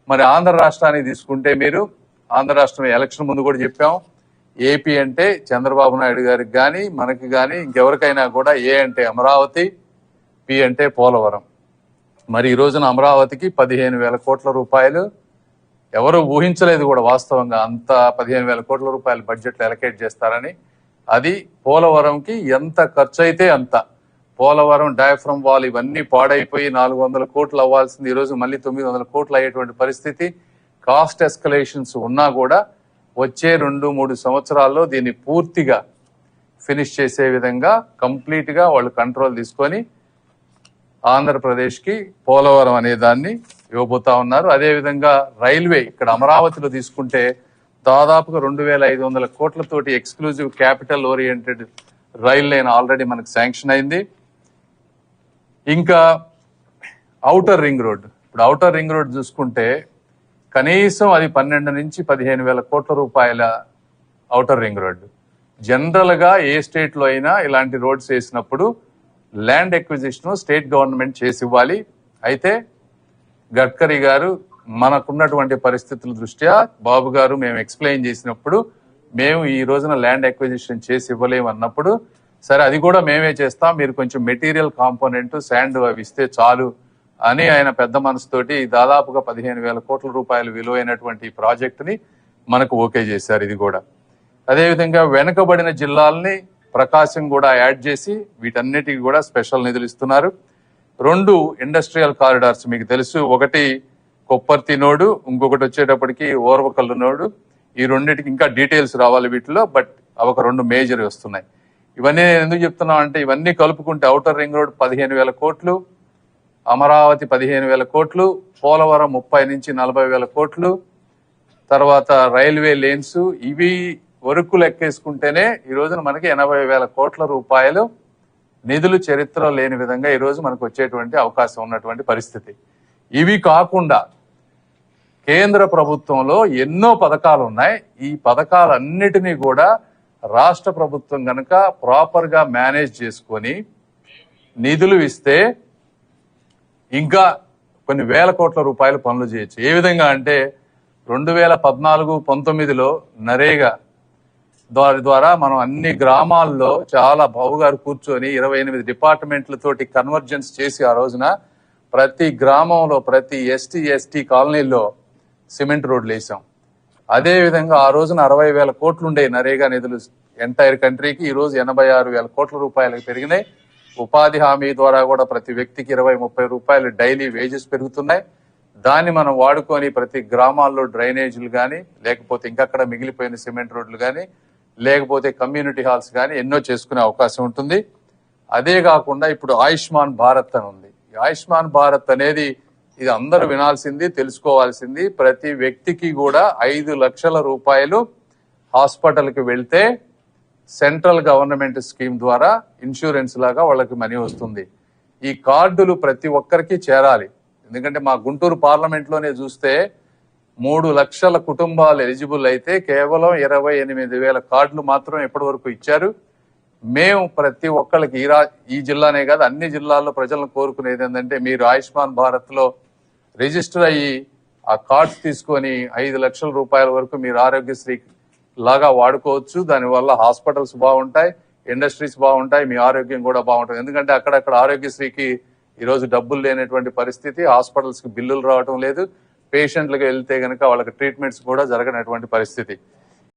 మరి ఆంధ్ర రాష్ట్రాన్ని తీసుకుంటే మీరు ఆంధ్ర రాష్ట్రం ఎలక్షన్ ముందు కూడా చెప్పాం, ఏపీ అంటే చంద్రబాబు నాయుడు గారికి కానీ మనకి కానీ ఇంకెవరికైనా కూడా ఏ అంటే అమరావతి, పి అంటే పోలవరం. మరి ఈ రోజున అమరావతికి 15,000 కోట్ల రూపాయలు ఎవరు ఊహించలేదు కూడా వాస్తవంగా, అంత 15,000 కోట్ల రూపాయలు బడ్జెట్ అలొకేట్ చేస్తారని. అది పోలవరంకి ఎంత ఖర్చు అయితే అంత. పోలవరం డయాఫ్రమ్ వాల్ ఇవన్నీ పాడైపోయి 400 కోట్లు అవ్వాల్సింది ఈ రోజు మళ్ళీ 900 కోట్లు అయ్యేటువంటి పరిస్థితి. కాస్ట్ ఎస్కలేషన్స్ ఉన్నా కూడా వచ్చే 2-3 సంవత్సరాల్లో దీన్ని పూర్తిగా ఫినిష్ చేసే విధంగా కంప్లీట్ గా వాళ్ళు కంట్రోల్ తీసుకొని ఆంధ్రప్రదేశ్ కి పోలవరం అనే దాన్ని ఇవ్వబోతా ఉన్నారు. అదేవిధంగా రైల్వే ఇక్కడ అమరావతిలో తీసుకుంటే దాదాపుగా 2,500 కోట్లతోటి exclusive capital oriented rail line already మనకు శాంక్షన్ అయింది. ఇంకా ఔటర్ రింగ్ రోడ్, ఇప్పుడు ఔటర్ రింగ్ రోడ్ చూసుకుంటే కనీసం అది 12 నుంచి 15,000 కోట్ల రూపాయల ఔటర్ రింగ్ రోడ్. జనరల్ గా ఏ స్టేట్ లో అయినా ఇలాంటి రోడ్స్ వేసినప్పుడు ల్యాండ్ ఎక్విజిషన్ స్టేట్ గవర్నమెంట్ చేసి ఇవ్వాలి. అయితే గడ్కరీ గారు మనకున్నటువంటి పరిస్థితుల దృష్ట్యా బాబు గారు మేము ఎక్స్ప్లెయిన్ చేసినప్పుడు మేము ఈ రోజున ల్యాండ్ ఎక్విజిషన్ చేసి ఇవ్వలేము అన్నప్పుడు, సరే అది కూడా మేమే చేస్తాం, మీరు కొంచెం మెటీరియల్ కాంపోనెంట్ శాండ్ అవి ఇస్తే చాలు అని ఆయన పెద్ద మనసుతోటి దాదాపుగా 15,000 కోట్ల రూపాయలు విలువైనటువంటి ప్రాజెక్టుని మనకు ఓకే చేశారు. ఇది కూడా అదేవిధంగా వెనుకబడిన జిల్లాలని ప్రకాశం కూడా యాడ్ చేసి వీటన్నిటికి కూడా స్పెషల్ నిధులు ఇస్తున్నారు. 2 ఇండస్ట్రియల్ కారిడార్స్ మీకు తెలుసు, ఒకటి కొప్పర్తి నోడు, ఇంకొకటి వచ్చేటప్పటికి ఓర్వకల్లు నోడు. ఈ రెండింటికి ఇంకా డీటెయిల్స్ రావాలి వీటిలో, బట్ అవి ఒక 2 మేజర్ వస్తున్నాయి. ఇవన్నీ నేను ఎందుకు చెప్తున్నాం అంటే ఇవన్నీ కలుపుకుంటే ఔటర్ రింగ్ రోడ్ 15,000 కోట్లు, అమరావతి 15,000 కోట్లు, పోలవరం 30 నుంచి 40,000 కోట్లు, తర్వాత రైల్వే లేన్స్ ఇవి వరకు లెక్కేసుకుంటేనే ఈ రోజున మనకి 80,000 కోట్ల రూపాయలు నిధులు చరిత్రలో లేని విధంగా ఈ రోజు మనకు వచ్చేటువంటి అవకాశం ఉన్నటువంటి పరిస్థితి. ఇవి కాకుండా కేంద్ర ప్రభుత్వంలో ఎన్నో పథకాలు ఉన్నాయి. ఈ పథకాలన్నిటినీ కూడా రాష్ట్ర ప్రభుత్వం గనక ప్రాపర్ గా మేనేజ్ చేసుకొని నిధులు ఇస్తే ఇంకా కొన్ని వేల కోట్ల రూపాయలు పనులు చేయొచ్చు. ఏ విధంగా అంటే 2014-19లో నరేగా ద్వారా మనం అన్ని గ్రామాల్లో చాలా బావుగారు కూర్చొని 28 డిపార్ట్మెంట్లతోటి కన్వర్జెన్స్ చేసి ఆ రోజున ప్రతి గ్రామంలో ప్రతి ఎస్టీ కాలనీలో సిమెంట్ రోడ్లు వేసాం. అదే విధంగా ఆ రోజున 60,000 కోట్లు ఉండే నరేగా నిధులు ఎంటైర్ కంట్రీకి, ఈ రోజు 86,000 కోట్ల రూపాయలకు పెరిగినాయి. ఉపాధి హామీ ద్వారా కూడా ప్రతి వ్యక్తికి 20-30 రూపాయలు డైలీ వేజెస్ పెరుగుతున్నాయి. దాన్ని మనం వాడుకొని ప్రతి గ్రామాల్లో డ్రైనేజీలు కానీ, లేకపోతే ఇంకక్కడ మిగిలిపోయిన సిమెంట్ రోడ్లు కానీ, లేకపోతే కమ్యూనిటీ హాల్స్ కానీ ఎన్నో చేసుకునే అవకాశం ఉంటుంది. అదే కాకుండా ఇప్పుడు ఆయుష్మాన్ భారత్ అని ఉంది. ఆయుష్మాన్ భారత్ అనేది ఇది అందరూ వినాల్సింది, తెలుసుకోవాల్సింది. ప్రతి వ్యక్తికి కూడా 5 లక్షల రూపాయలు హాస్పిటల్కి వెళ్తే సెంట్రల్ గవర్నమెంట్ స్కీమ్ ద్వారా ఇన్సూరెన్స్ లాగా వాళ్ళకి మనీ వస్తుంది. ఈ కార్డులు ప్రతి ఒక్కరికి చేరాలి. ఎందుకంటే మా గుంటూరు పార్లమెంట్ లోనే చూస్తే 3 లక్షల కుటుంబాలు ఎలిజిబుల్ అయితే కేవలం 28,000 కార్డులు మాత్రం ఎప్పటి వరకు ఇచ్చారు. మేము ప్రతి ఒక్కరికి ఈ జిల్లానే కాదు అన్ని జిల్లాల్లో ప్రజలను కోరుకునేది ఏంటంటే మీరు ఆయుష్మాన్ భారత్ లో రిజిస్టర్ అయ్యి ఆ కార్డ్స్ తీసుకొని 5 లక్షల రూపాయల వరకు మీరు ఆరోగ్యశ్రీ లాగా వాడుకోవచ్చు. దానివల్ల హాస్పిటల్స్ బాగుంటాయి, ఇండస్ట్రీస్ బాగుంటాయి, మీ ఆరోగ్యం కూడా బాగుంటుంది. ఎందుకంటే అక్కడక్కడ ఆరోగ్యశ్రీకి ఈరోజు డబ్బులు లేనటువంటి పరిస్థితి, హాస్పిటల్స్ కి బిల్లులు రావటం లేదు, పేషెంట్లకు వెళ్తే గనక వాళ్ళకి ట్రీట్మెంట్స్ కూడా జరగనటువంటి పరిస్థితి.